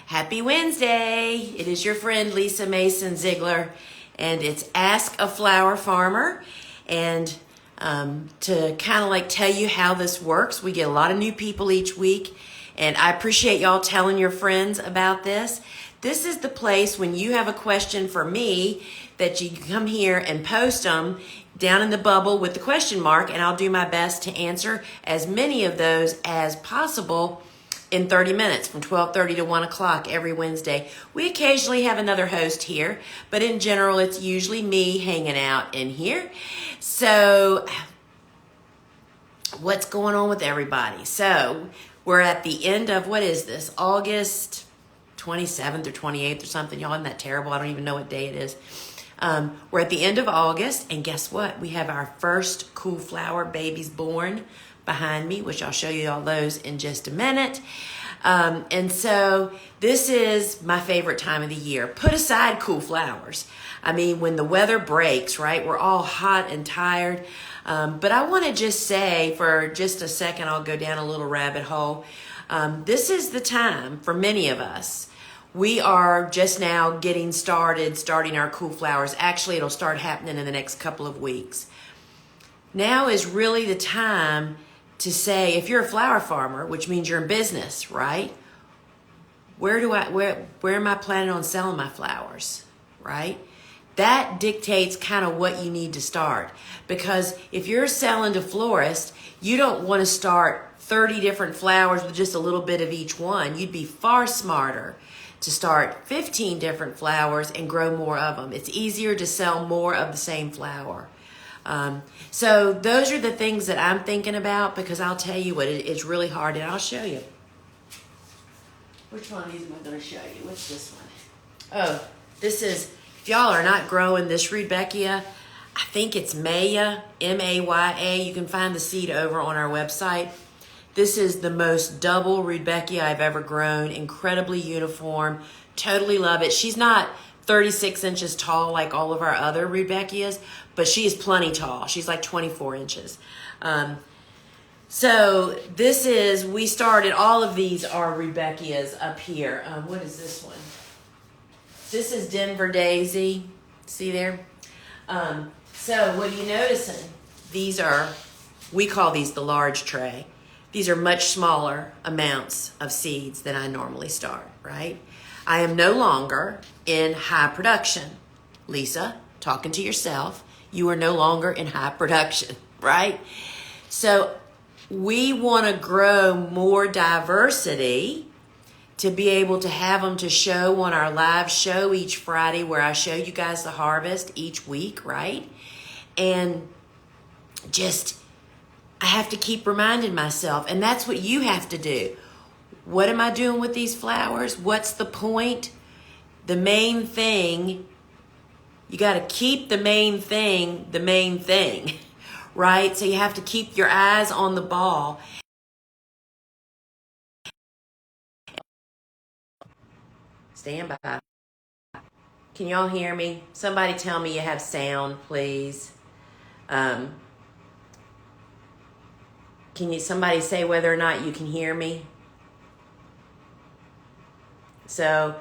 Happy Wednesday. It is your friend Lisa Mason Ziegler, and it's Ask a Flower Farmer. And to kind of like tell you how this works, we get a lot of new people each week, and I appreciate y'all telling your friends about this. This is the place when you have a question for me that you can come here and post them down in the bubble with the question mark, and I'll do my best to answer as many of those as possible in 30 minutes from 12:30 to 1 o'clock every Wednesday. We occasionally have another host here, but in general, it's usually me hanging out in here. So what's going on with everybody? So we're at the end of, what is this, August 27th or 28th or something. Y'all, isn't that terrible? I don't even know what day it is. We're at the end of August, and guess what? We have our first cool flower babies born behind me, which I'll show you all those in just a minute. And so this is my favorite time of the year. Put aside cool flowers. I mean, when the weather breaks, right? We're all hot and tired. But I want to just say for just a second, I'll go down a little rabbit hole. This is the time for many of us. We are just now starting our cool flowers. Actually, it'll start happening in the next couple of weeks. Now is really the time to say, if you're a flower farmer, which means you're in business, right? Where am I planning on selling my flowers, right? That dictates kind of what you need to start. Because if you're selling to florists, you don't want to start 30 different flowers with just a little bit of each one. You'd be far smarter to start 15 different flowers and grow more of them. It's easier to sell more of the same flower. So those are the things that I'm thinking about, because I'll tell you what, it's really hard, and I'll show you. Which one of these am I going to show you? What's this one? Oh, this is, if y'all are not growing this Rudbeckia, I think it's Maya, M-A-Y-A. You can find the seed over on our website. This is the most double Rudbeckia I've ever grown. Incredibly uniform. Totally love it. She's not 36 inches tall like all of our other Rudbeckias, but she is plenty tall. She's like 24 inches. So this is, we started, all of these are Rudbeckias up here. What is this one? This is Denver Daisy. See there? So what are you noticing? These are, we call these the large tray. These are much smaller amounts of seeds than I normally start, right? I am no longer in high production. Lisa, talking to yourself, you are no longer in high production, right? So we want to grow more diversity to be able to have them to show on our live show each Friday, where I show you guys the harvest each week, right? And just, I have to keep reminding myself, and that's what you have to do. What am I doing with these flowers? What's the point? The main thing, you got to keep the main thing, right? So you have to keep your eyes on the ball. Stand by. Can y'all hear me? Somebody tell me you have sound, please. Somebody say whether or not you can hear me? So,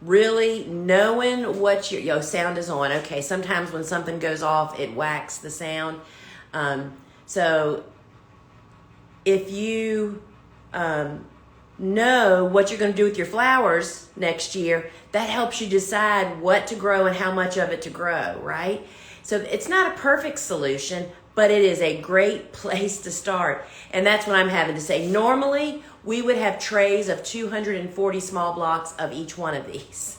really knowing what your sound is on. Okay, sometimes when something goes off, it whacks the sound. So if you know what you're going to do with your flowers next year, that helps you decide what to grow and how much of it to grow, right? So it's not a perfect solution, but it is a great place to start. And that's what I'm having to say. Normally, we would have trays of 240 small blocks of each one of these.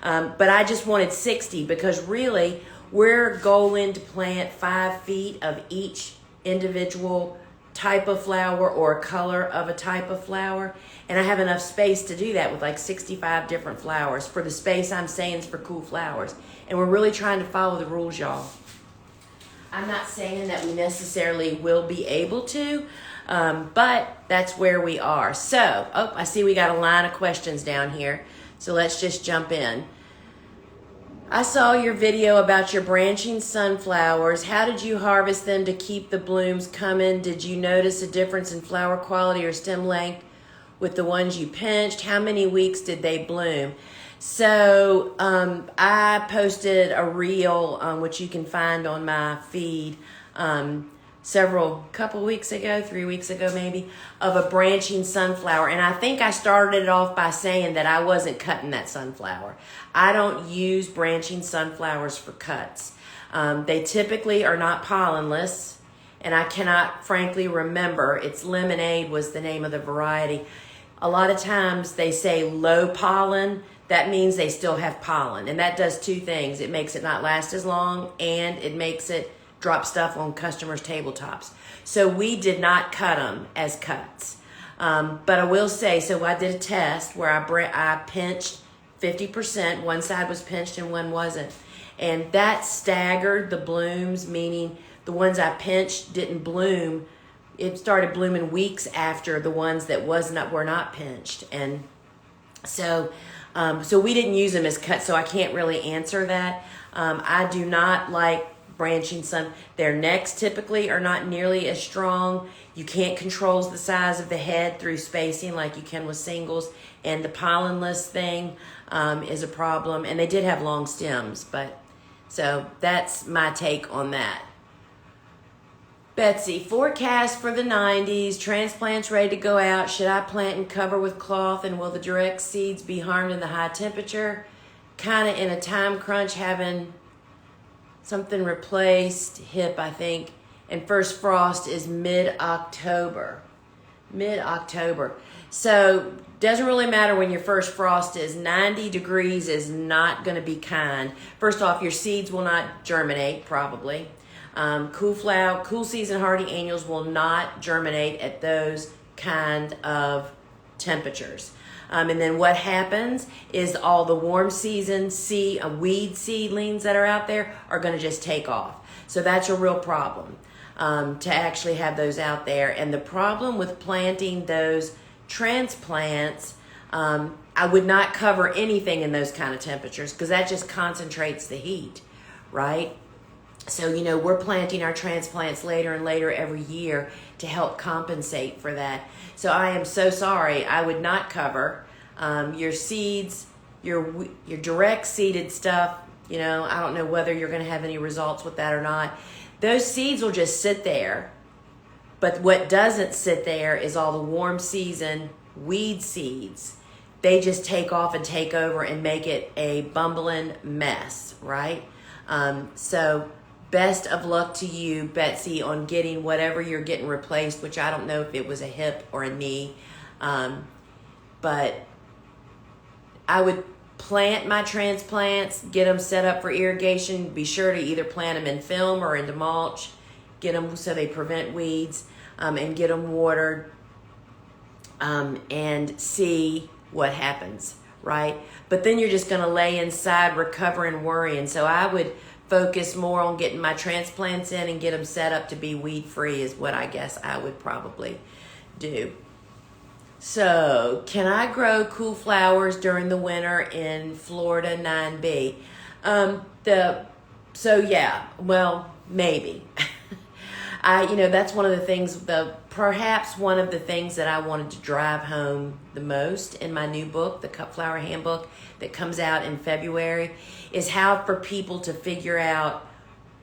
But I just wanted 60, because really, we're going to plant 5 feet of each individual type of flower or color of a type of flower. And I have enough space to do that with like 65 different flowers for the space I'm saying is for cool flowers. And we're really trying to follow the rules, y'all. I'm not saying that we necessarily will be able to, but that's where we are. So, I see we got a line of questions down here. So let's just jump in. I saw your video about your branching sunflowers. How did you harvest them to keep the blooms coming? Did you notice a difference in flower quality or stem length with the ones you pinched? How many weeks did they bloom? So I posted a reel, which you can find on my feed, couple weeks ago, 3 weeks ago maybe, of a branching sunflower. And I think I started it off by saying that I wasn't cutting that sunflower. I don't use branching sunflowers for cuts. They typically are not pollenless, and I cannot frankly remember. It's Lemonade was the name of the variety. A lot of times they say low pollen. That means they still have pollen, and that does two things. It makes it not last as long, and it makes it drop stuff on customers' tabletops. So we did not cut them as cuts. But I will say, so I did a test where I pinched 50%. One side was pinched and one wasn't. And that staggered the blooms, meaning the ones I pinched didn't bloom. It started blooming weeks after the ones that were not pinched. And so we didn't use them as cuts, so I can't really answer that. I do not like branching sun. Their necks typically are not nearly as strong. You can't control the size of the head through spacing like you can with singles. And the pollenless thing is a problem. And they did have long stems, but so that's my take on that. Betsy, forecast for the 90s, transplants ready to go out. Should I plant and cover with cloth, and will the direct seeds be harmed in the high temperature? Kind of in a time crunch, having something replaced, hip, I think, and first frost is mid-October. Mid-October. So doesn't really matter when your first frost is. 90 degrees is not going to be kind. First off, your seeds will not germinate, probably. Cool season hardy annuals will not germinate at those kind of temperatures. And then what happens is all the warm season weed seedlings that are out there are going to just take off. So that's a real problem to actually have those out there. And the problem with planting those transplants, I would not cover anything in those kind of temperatures because that just concentrates the heat, right? So, we're planting our transplants later and later every year to help compensate for that. So I am so sorry. I would not cover your seeds, your direct seeded stuff. I don't know whether you're going to have any results with that or not. Those seeds will just sit there. But what doesn't sit there is all the warm season weed seeds. They just take off and take over and make it a bumbling mess, right? So best of luck to you, Betsy, on getting whatever you're getting replaced, which I don't know if it was a hip or a knee. But I would plant my transplants, get them set up for irrigation. Be sure to either plant them in film or into mulch. Get them so they prevent weeds, and get them watered, and see what happens, right? But then you're just going to lay inside, recovering, worrying. So I would focus more on getting my transplants in and get them set up to be weed free is what I guess I would probably do. So, can I grow cool flowers during the winter in Florida 9B? Maybe. That's one of the things, perhaps one of the things that I wanted to drive home the most in my new book, the Cut Flower Handbook, that comes out in February, is how for people to figure out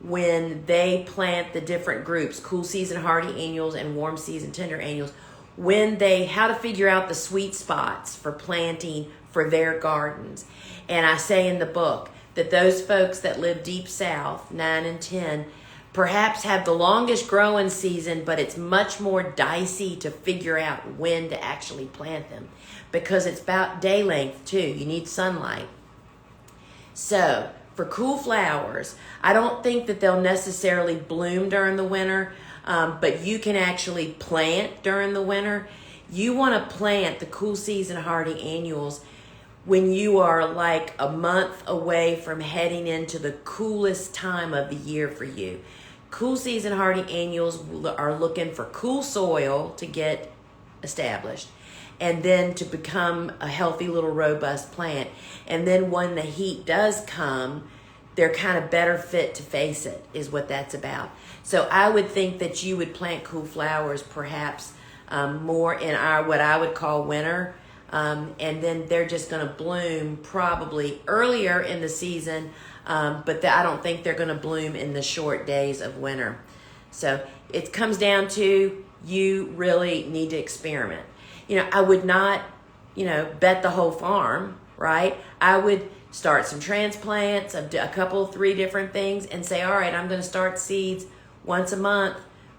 when they plant the different groups, cool season hardy annuals and warm season tender annuals, how to figure out the sweet spots for planting for their gardens. And I say in the book that those folks that live deep south, 9 and 10, perhaps have the longest growing season, but it's much more dicey to figure out when to actually plant them because it's about day length too. You need sunlight. So for cool flowers, I don't think that they'll necessarily bloom during the winter, but you can actually plant during the winter. You want to plant the cool season hardy annuals when you are like a month away from heading into the coolest time of the year for you. Cool season hardy annuals are looking for cool soil to get established and then to become a healthy little robust plant. And then when the heat does come, they're kind of better fit to face it, is what that's about. So I would think that you would plant cool flowers perhaps more in our what I would call winter. And then they're just going to bloom probably earlier in the season, but I don't think they're going to bloom in the short days of winter. So it comes down to you really need to experiment. I would not, bet the whole farm, right? I would start some transplants of a couple, 3 different things and say, all right, I'm going to start seeds once a month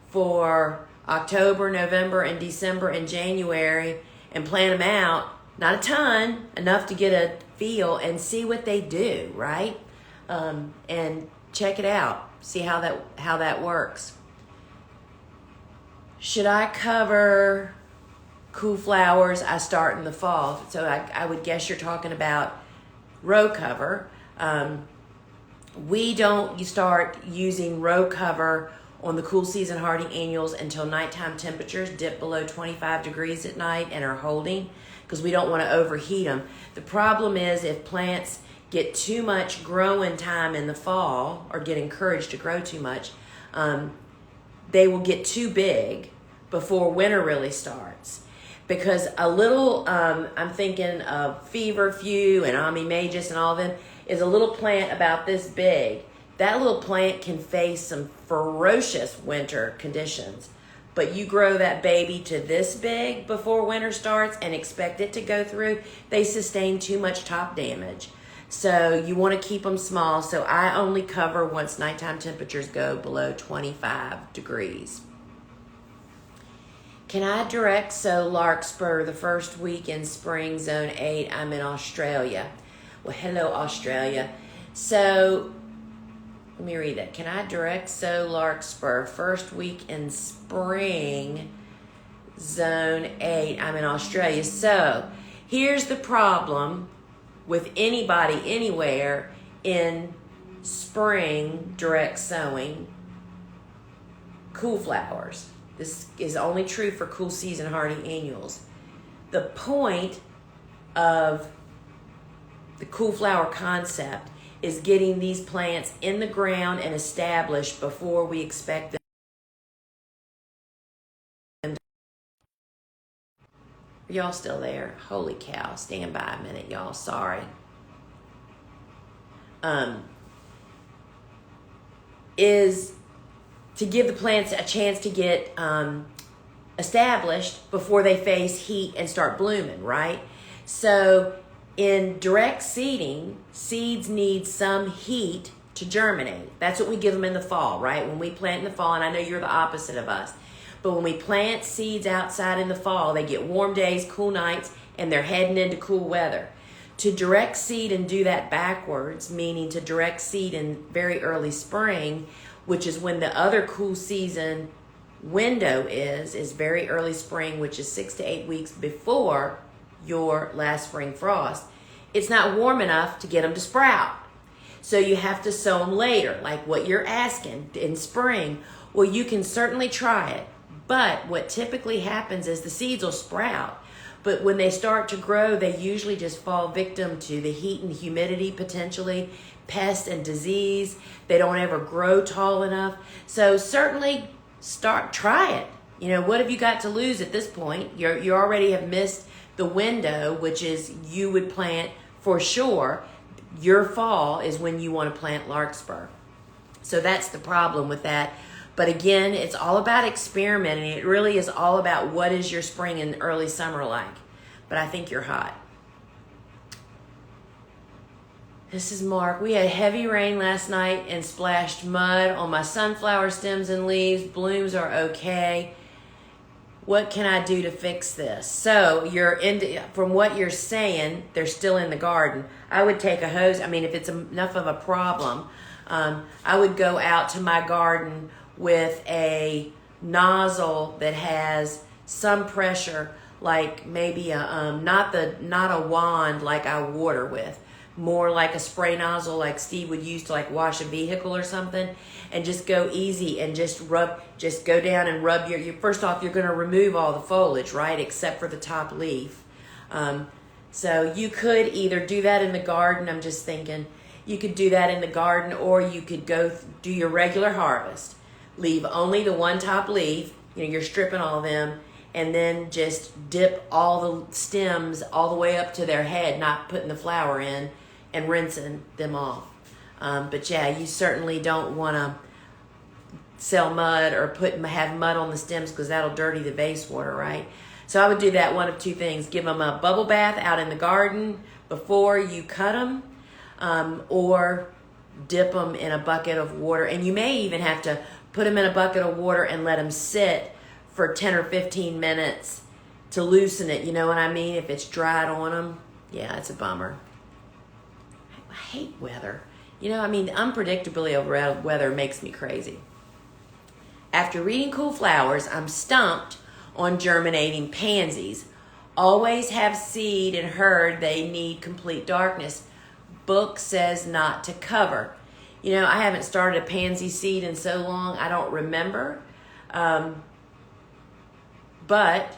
for October, November, and December and January, and plant them out. Not a ton, enough to get a feel and see what they do, right? And check it out. See how that works. Should I cover cool flowers? I start in the fall. So I would guess you're talking about row cover. We don't start using row cover on the cool season hardy annuals until nighttime temperatures dip below 25 degrees at night and are holding, because we don't want to overheat them. The problem is if plants get too much growing time in the fall or get encouraged to grow too much, they will get too big before winter really starts. Because a little, I'm thinking of feverfew and Ami Magus and all of them, is a little plant about this big. That little plant can face some ferocious winter conditions. But you grow that baby to this big before winter starts and expect it to go through, they sustain too much top damage. So you want to keep them small. So I only cover once nighttime temperatures go below 25 degrees. Can I direct sow larkspur the first week in spring, zone 8? I'm in Australia. Well, hello, Australia. So let me read that. Can I direct sow larkspur first week in spring, zone 8? I'm in Australia. So here's the problem with anybody anywhere in spring direct sowing cool flowers. This is only true for cool season hardy annuals. The point of the cool flower concept is getting these plants in the ground and established before we expect them. Are y'all still there? Holy cow. Stand by a minute, y'all. Sorry. Is to give the plants a chance to get established before they face heat and start blooming, right? So in direct seeding, seeds need some heat to germinate. That's what we give them in the fall, right? When we plant in the fall, and I know you're the opposite of us, but when we plant seeds outside in the fall, they get warm days, cool nights, and they're heading into cool weather. To direct seed and do that backwards, meaning to direct seed in very early spring, which is when the other cool season window is very early spring, which is 6 to 8 weeks before your last spring frost. It's not warm enough to get them to sprout. So you have to sow them later, like what you're asking in spring. Well, you can certainly try it, but what typically happens is the seeds will sprout. But when they start to grow, they usually just fall victim to the heat and humidity, potentially pest and disease. They don't ever grow tall enough. So certainly try it. What have you got to lose at this point? You already have missed the window, which is you would plant for sure. Your fall is when you want to plant larkspur. So that's the problem with that. But again, it's all about experimenting. It really is all about what is your spring and early summer like. But I think you're hot. This is Mark. We had heavy rain last night and splashed mud on my sunflower stems and leaves. Blooms are okay. What can I do to fix this? So from what you're saying, they're still in the garden. I would take a hose. If it's enough of a problem, I would go out to my garden with a nozzle that has some pressure, like maybe not a wand like I water with, more like a spray nozzle like Steve would use to like wash a vehicle or something, and just go easy and just go down and rub your first off, you're going to remove all the foliage, right, except for the top leaf. So you could either do that in the garden. I'm just thinking you could do that in the garden, or you could go do your regular harvest. Leave only the one top leaf, you're stripping all of them, and then just dip all the stems all the way up to their head, not putting the flower in, and rinsing them off. But yeah, you certainly don't want to sell mud or have mud on the stems, because that'll dirty the vase water, right? So I would do that one of two things: give them a bubble bath out in the garden before you cut them, or dip them in a bucket of water. And you may even have to put them in a bucket of water and let them sit for 10 or 15 minutes to loosen it. You know what I mean? If it's dried on them, yeah, it's a bummer. I hate weather. You know, I mean, the unpredictability of weather makes me crazy. After reading Cool Flowers, I'm stumped on germinating pansies. Always have seed and heard they need complete darkness. Book says not to cover. You know, I haven't started a pansy seed in so long, I don't remember. But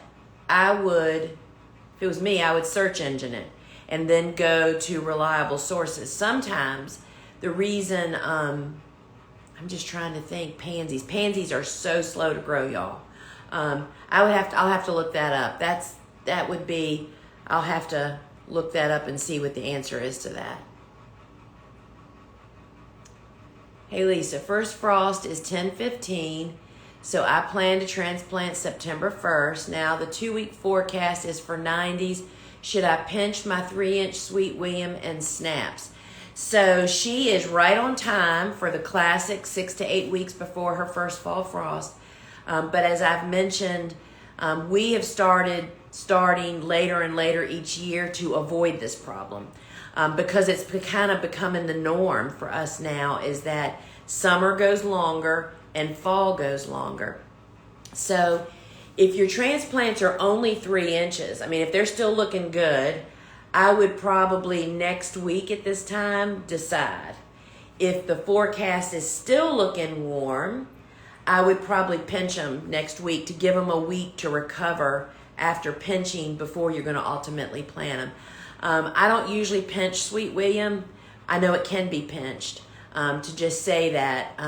I would, if it was me, I would search engine it and then go to reliable sources. Sometimes the reason, I'm just trying to think, pansies are so slow to grow, y'all. I'll have to look that up. I'll have to look that up and see what the answer is to that. Hey Lisa, first frost is 10/15, so I plan to transplant September 1st. Now the 2-week forecast is for 90s. Should I pinch my 3-inch Sweet William and snaps? So she is right on time for the classic 6 to 8 weeks before her first fall frost. But as I've mentioned, we have starting later and later each year to avoid this problem. Because it's kind of becoming the norm for us now, is that summer goes longer and fall goes longer. So if your transplants are only 3 inches, I mean, if they're still looking good, I would probably next week at this time decide. If the forecast is still looking warm, I would probably pinch them next week to give them a week to recover after pinching before you're going to ultimately plant them. I don't usually pinch Sweet William. I know it can be pinched, to just say that.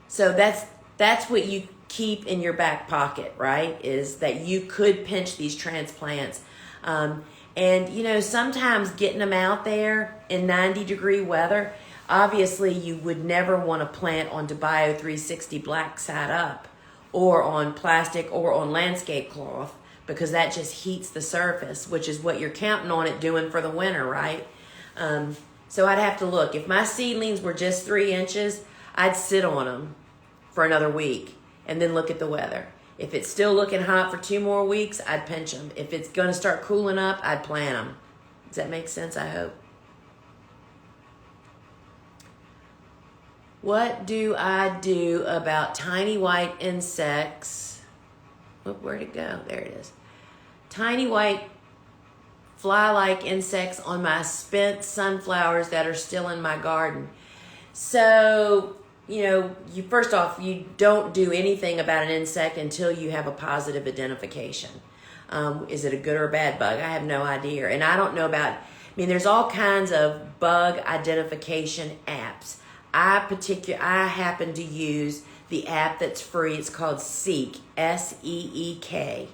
So that's what you keep in your back pocket, right? Is that you could pinch these transplants. And, you know, sometimes getting them out there in 90-degree weather, obviously you would never want to plant on DeBio 360 black side up, or on plastic, or on landscape cloth, because that just heats the surface, which is what you're counting on it doing for the winter, right? So I'd have to look. If my seedlings were just 3 inches, I'd sit on them for another week and then look at the weather. If it's still looking hot for 2 more weeks, I'd pinch them. If it's going to start cooling up, I'd plant them. Does that make sense? I hope. What do I do about tiny white insects? Oop, where'd it go? There it is. Tiny white fly-like insects on my spent sunflowers that are still in my garden. So, you know, first off, you don't do anything about an insect until you have a positive identification. Is it a good or a bad bug? I have no idea. And I don't know about, there's all kinds of bug identification apps. I happen to use the app that's free. It's called Seek, S-E-E-K.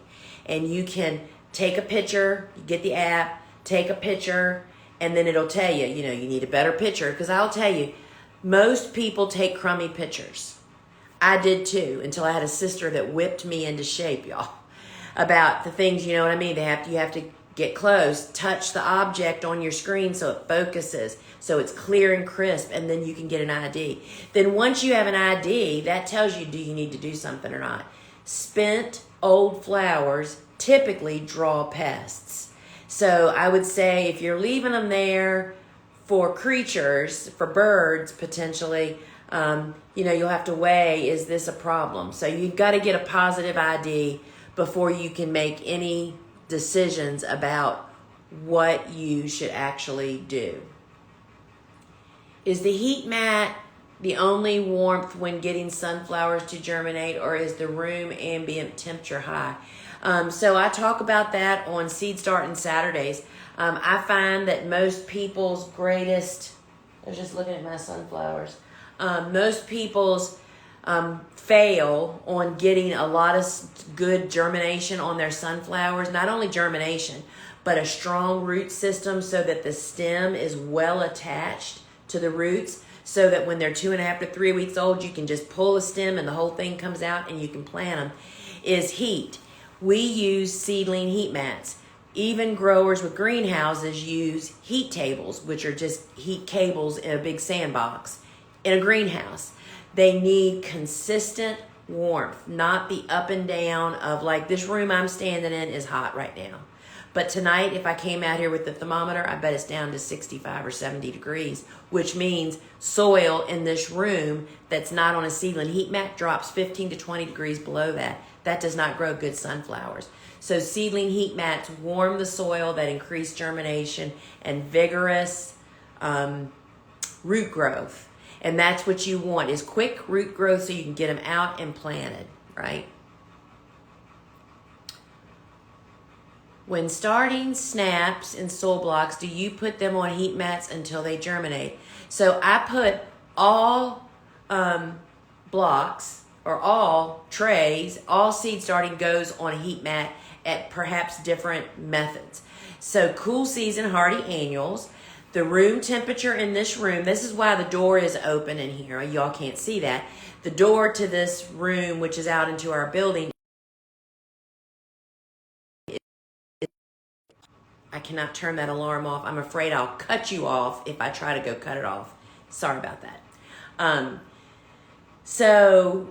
And you can take a picture, you get the app, take a picture, and then it'll tell you, you need a better picture. Because I'll tell you, most people take crummy pictures. I did too, until I had a sister that whipped me into shape, y'all, about the things, you know what I mean? You have to get close, touch the object on your screen so it focuses, so it's clear and crisp, and then you can get an ID. Then once you have an ID, that tells you, do you need to do something or not? Spent old flowers typically draw pests. So I would say if you're leaving them there for creatures, for birds potentially, you'll have to weigh, is this a problem? So you've got to get a positive ID before you can make any decisions about what you should actually do. Is the heat mat the only warmth when getting sunflowers to germinate, or is the room ambient temperature high? So I talk about that on Seed Starting Saturdays. I find that most people's greatest, I was just looking at my sunflowers, most people's fail on getting a lot of good germination on their sunflowers, not only germination, but a strong root system so that the stem is well attached to the roots, so that when they're 2.5 to 3 weeks old, you can just pull a stem and the whole thing comes out and you can plant them, is heat. We use seedling heat mats. Even growers with greenhouses use heat tables, which are just heat cables in a big sandbox in a greenhouse. They need consistent warmth, not the up and down of, like, this room I'm standing in is hot right now. But tonight, if I came out here with the thermometer, I bet it's down to 65 or 70 degrees, which means soil in this room that's not on a seedling heat mat drops 15 to 20 degrees below that. That does not grow good sunflowers. So seedling heat mats warm the soil, that increase germination and vigorous root growth. And that's what you want, is quick root growth so you can get them out and planted, right? When starting snaps and soil blocks, do you put them on heat mats until they germinate? So I put all blocks or all trays, all seed starting goes on a heat mat at perhaps different methods. So cool season hardy annuals, the room temperature in this room, this is why the door is open in here. Y'all can't see that. The door to this room, which is out into our building, I cannot turn that alarm off. I'm afraid I'll cut you off if I try to go cut it off. Sorry about that. So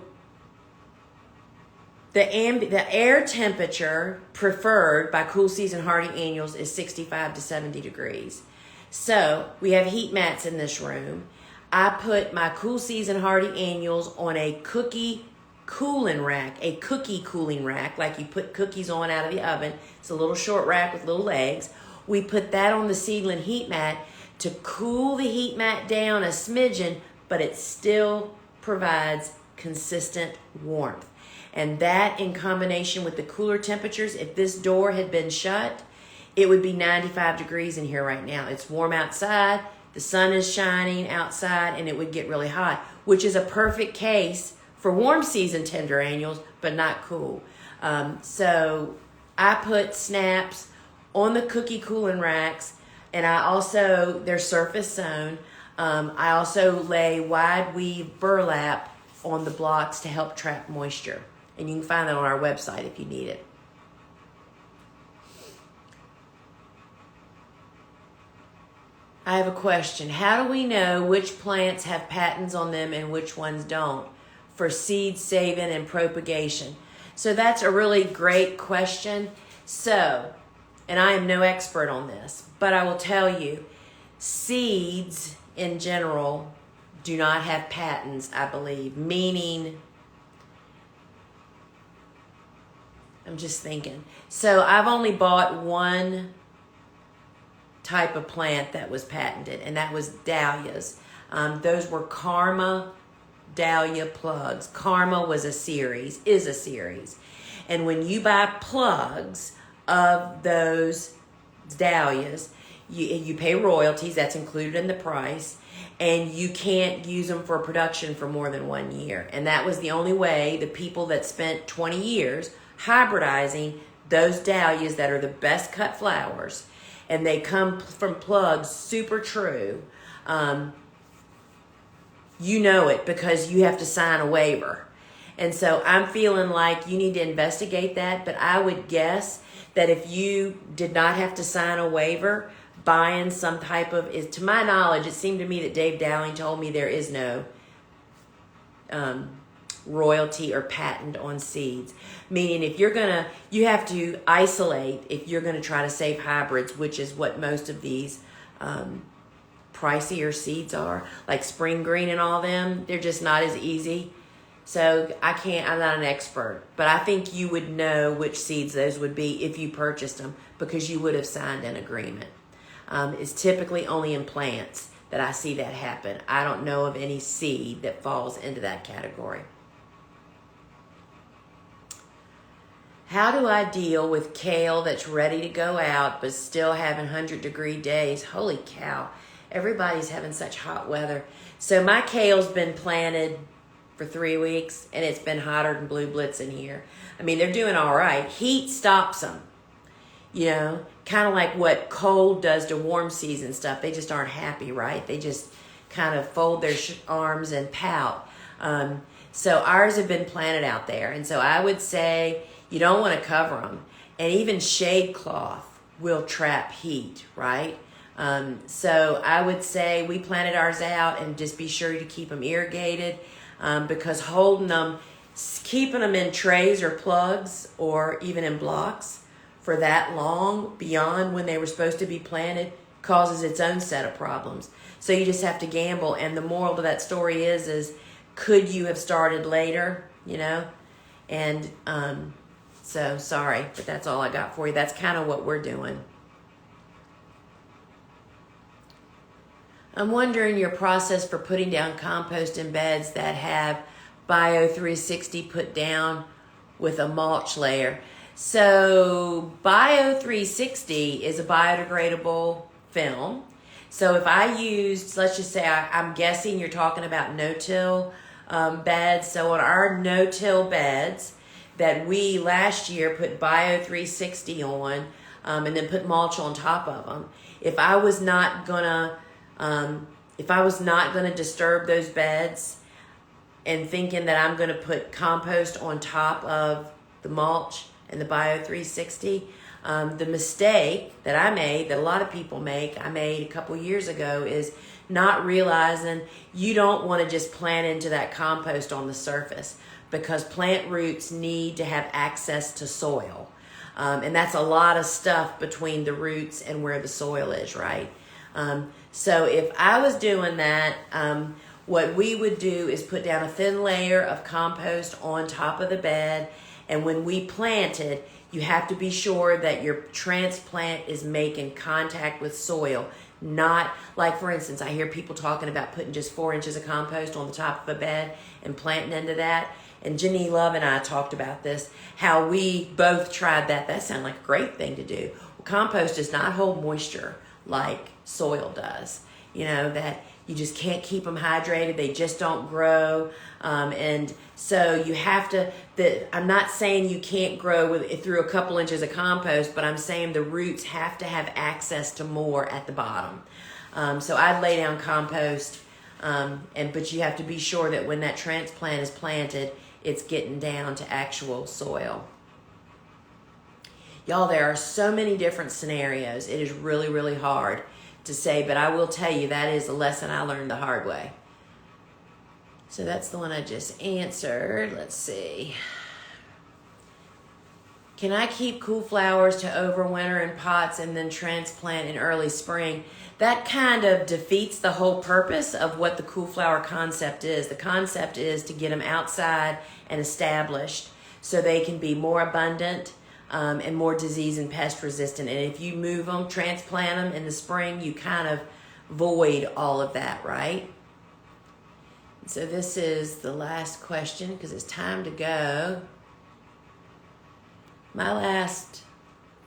the air temperature preferred by cool season hardy annuals is 65 to 70 degrees. So we have heat mats in this room. I put my cool season hardy annuals on a cookie cooling rack, a cookie cooling rack, like you put cookies on out of the oven. It's a little short rack with little legs. We put that on the seedling heat mat to cool the heat mat down a smidgen, but it still provides consistent warmth. And that, in combination with the cooler temperatures, if this door had been shut, it would be 95 degrees in here right now. It's warm outside, the sun is shining outside, and it would get really hot, which is a perfect case for warm season tender annuals, but not cool. So I put snaps on the cookie cooling racks, and I also, they're surface sown. I also lay wide weave burlap on the blocks to help trap moisture. And you can find that on our website if you need it. I have a question. How do we know which plants have patents on them and which ones don't for seed saving and propagation? So that's a really great question. So, and I am no expert on this, but I will tell you, seeds in general do not have patents, I believe, meaning, I'm just thinking. So I've only bought one type of plant that was patented, and that was dahlias. Those were Karma dahlia plugs. Karma was a series, is a series. And when you buy plugs of those dahlias, you pay royalties, that's included in the price, and you can't use them for production for more than 1 year. And that was the only way the people that spent 20 years hybridizing those dahlias that are the best cut flowers, and they come from plugs, super true. You know it because you have to sign a waiver. And so I'm feeling like you need to investigate that, but I would guess that if you did not have to sign a waiver, buying some type of, is, to my knowledge, it seemed to me that Dave Dowling told me there is no royalty or patent on seeds. Meaning if you're gonna, you have to isolate if you're gonna try to save hybrids, which is what most of these pricier seeds are, like spring green and all them, they're just not as easy. So I'm not an expert, but I think you would know which seeds those would be if you purchased them because you would have signed an agreement. It's typically only in plants that I see that happen. I don't know of any seed that falls into that category. How do I deal with kale that's ready to go out but still having 100-degree days? Holy cow, everybody's having such hot weather. So my kale's been planted for 3 weeks, and it's been hotter than blue blitz in here. I mean, they're doing all right. Heat stops them, you know, kind of like what cold does to warm season stuff. They just aren't happy, right? They just kind of fold their arms and pout. So ours have been planted out there, and so I would say you don't want to cover them, and even shade cloth will trap heat, right? So I would say we planted ours out, and just be sure to keep them irrigated, because holding them, keeping them in trays or plugs or even in blocks for that long beyond when they were supposed to be planted causes its own set of problems. So you just have to gamble. And the moral of that story is could you have started later, you know? And so sorry, but that's all I got for you. That's kind of what we're doing. I'm wondering your process for putting down compost in beds that have Bio 360 put down with a mulch layer. So Bio 360 is a biodegradable film. So if I used, let's just say, I'm guessing you're talking about no-till beds. So on our no-till beds that we last year put Bio 360 on, and then put mulch on top of them, if I was not gonna disturb those beds and thinking that I'm gonna put compost on top of the mulch and the Bio 360, the mistake that I made, that a lot of people make, I made a couple years ago, is not realizing you don't want to just plant into that compost on the surface, because plant roots need to have access to soil. And that's a lot of stuff between the roots and where the soil is, right? So if I was doing that, what we would do is put down a thin layer of compost on top of the bed. And when we plant it, you have to be sure that your transplant is making contact with soil. Not like, for instance, I hear people talking about putting just 4 inches of compost on the top of a bed and planting into that. And Jenny Love and I talked about this, how we both tried that. That sounded like a great thing to do. Well, compost does not hold moisture like soil does. You know, that you just can't keep them hydrated. They just don't grow. And so you have to, I'm not saying you can't grow through a couple inches of compost, but I'm saying the roots have to have access to more at the bottom. So I'd lay down compost, but you have to be sure that when that transplant is planted, it's getting down to actual soil. Y'all, there are so many different scenarios. It is really, really hard to say, but I will tell you that is a lesson I learned the hard way. So that's the one I just answered. Let's see. Can I keep cool flowers to overwinter in pots and then transplant in early spring? That kind of defeats the whole purpose of what the cool flower concept is. The concept is to get them outside and established so they can be more abundant and more disease and pest resistant. And if you move them, transplant them in the spring, you kind of void all of that, right? So this is the last question because it's time to go. My last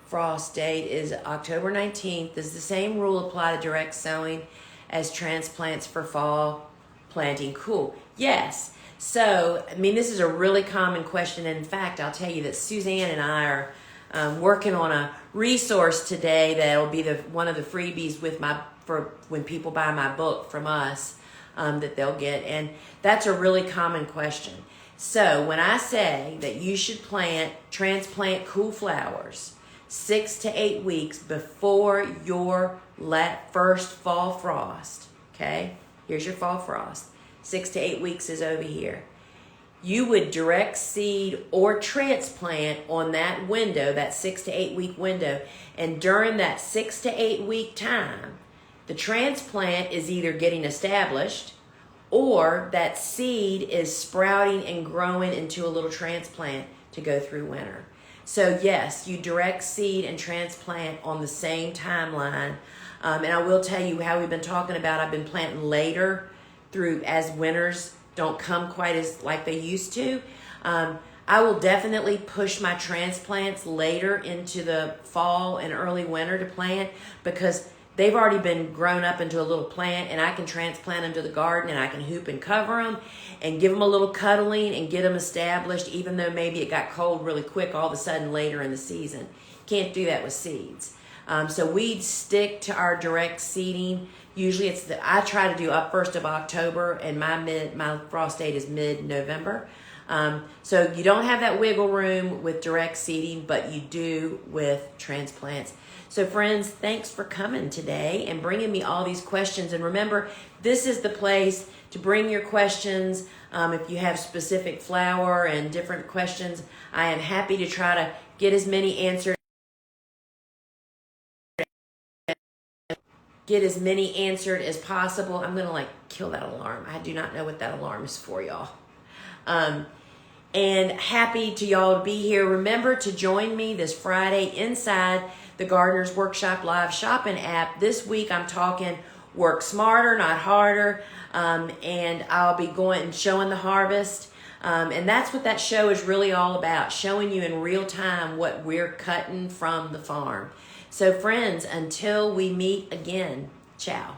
frost date is October 19th. Does the same rule apply to direct sowing as transplants for fall planting? Cool. Yes. So, I mean, this is a really common question. And in fact, I'll tell you that Suzanne and I are working on a resource today that will be one of the freebies for when people buy my book from us that they'll get. And that's a really common question. So when I say that you should transplant cool flowers 6 to 8 weeks before your first fall frost, okay? Here's your fall frost. 6 to 8 weeks is over here. You would direct seed or transplant on that window, that 6 to 8 week window. And during that 6 to 8 week time, the transplant is either getting established or that seed is sprouting and growing into a little transplant to go through winter. So yes, you direct seed and transplant on the same timeline. And I will tell you how we've been talking about, I've been planting later through as winters don't come quite as like they used to. I will definitely push my transplants later into the fall and early winter to plant because they've already been grown up into a little plant, and I can transplant them to the garden, and I can hoop and cover them and give them a little cuddling and get them established, even though maybe it got cold really quick all of a sudden later in the season. Can't do that with seeds. So we stick to our direct seeding. Usually I try to do up 1st of October, and my frost date is mid-November. So you don't have that wiggle room with direct seeding, but you do with transplants. So friends, thanks for coming today and bringing me all these questions. And remember, this is the place to bring your questions. If you have specific flower and different questions, I am happy to try to get as many answered as possible. I'm going to kill that alarm. I do not know what that alarm is for, y'all. And happy to y'all to be here. Remember to join me this Friday inside the Gardener's Workshop live shopping app. This week I'm talking work smarter, not harder. And I'll be going and showing the harvest. And that's what that show is really all about, showing you in real time what we're cutting from the farm. So friends, until we meet again, ciao.